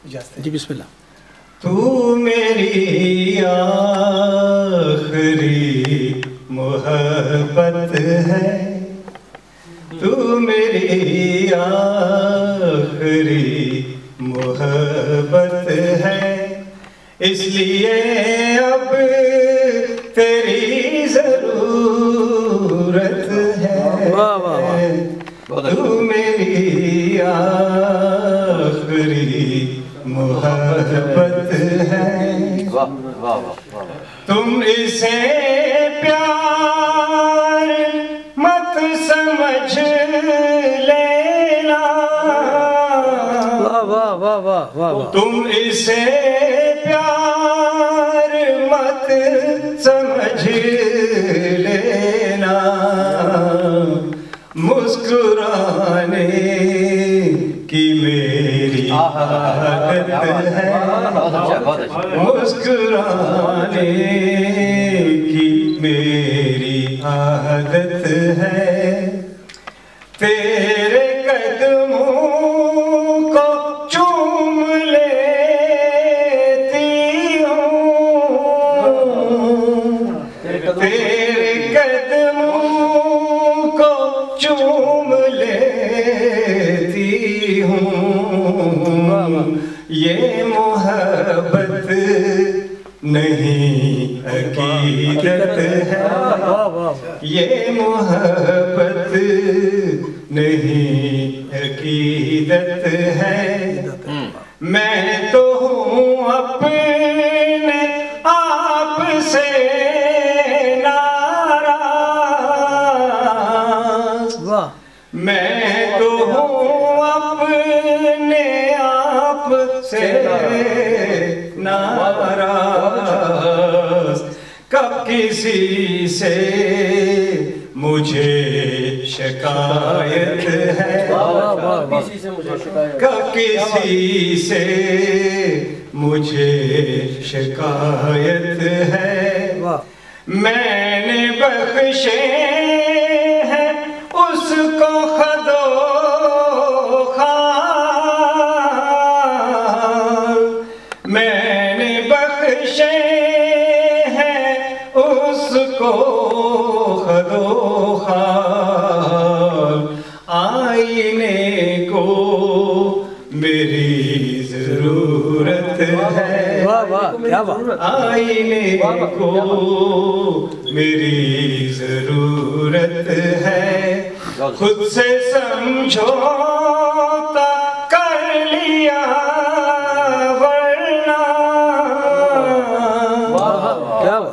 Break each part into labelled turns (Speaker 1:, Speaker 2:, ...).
Speaker 1: جی بسم اللہ.
Speaker 2: تو میری آخری محبت ہے، تو میری آخری محبت ہے، اس لیے اب تیری ضرورت ہے. تو میری آخری محبت ہے، تم اسے پیار مت سمجھ لینا، تم اسے پیار مت سمجھ لینا. مسکرانے کی میری عادت ہے، مسکرانے کی میری عادت ہے، تیرے قدموں کو چوم لیتی ہوں، تیرے قدموں کو چوم لیتی ہوں. یہ محبت نہیں عقیدت ہے، یہ محبت نہیں عقیدت ہے. میں تو ہوں اپنے آپ سے ناراض، میں تو ہوں اپنے آپ سے ناراض. کب کسی سے مجھے شکایت ہے، کب کسی سے مجھے شکایت ہے. میں نے بخشے ہیں اس کو خدو خال، میں نے بخشے ہیں اس کو خدو خال. آئینے کو میری ضرورت ہے، آئینے کو میری ضرورت ہے. خود سے سمجھوتا کر لیا ورنہ،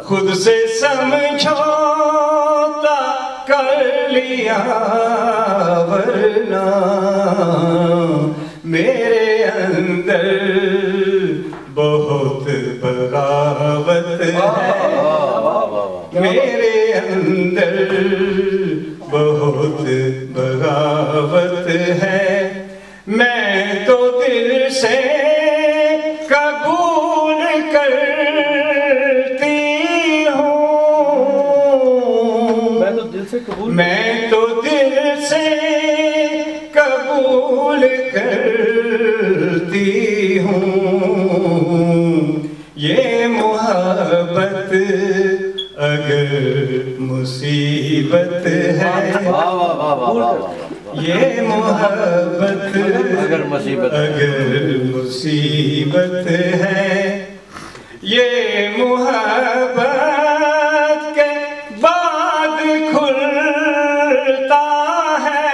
Speaker 2: خود سے سمجھوتا کر لیا ورنہ. میرے اندر بہت بغاوت ہے، میرے اندر بہت بغاوت ہے. میں تو دل سے قبول کرتی ہوں، میں تو دل سے قبول کرتی ہوں. یہ محبت اگر مصیبت ہے، یہ محبت اگر مصیبت ہے، یہ محبت کے بعد کھلتا ہے،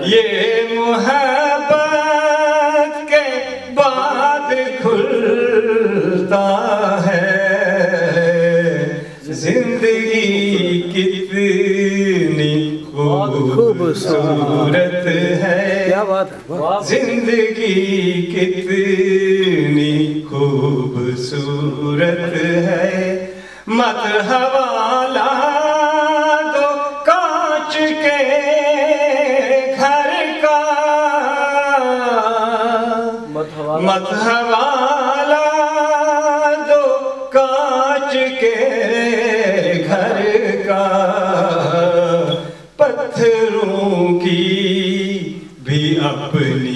Speaker 2: یہ محبت کے بعد کھلتا ہے. زندگی کتنی خوبصورت ہے، زندگی کتنی خوبصورت ہے. مت حوالہ دو کانچ کے گھر کا، مت حوالہ دو کانچ کے گھر کا. پتھروں کی بھی اپنی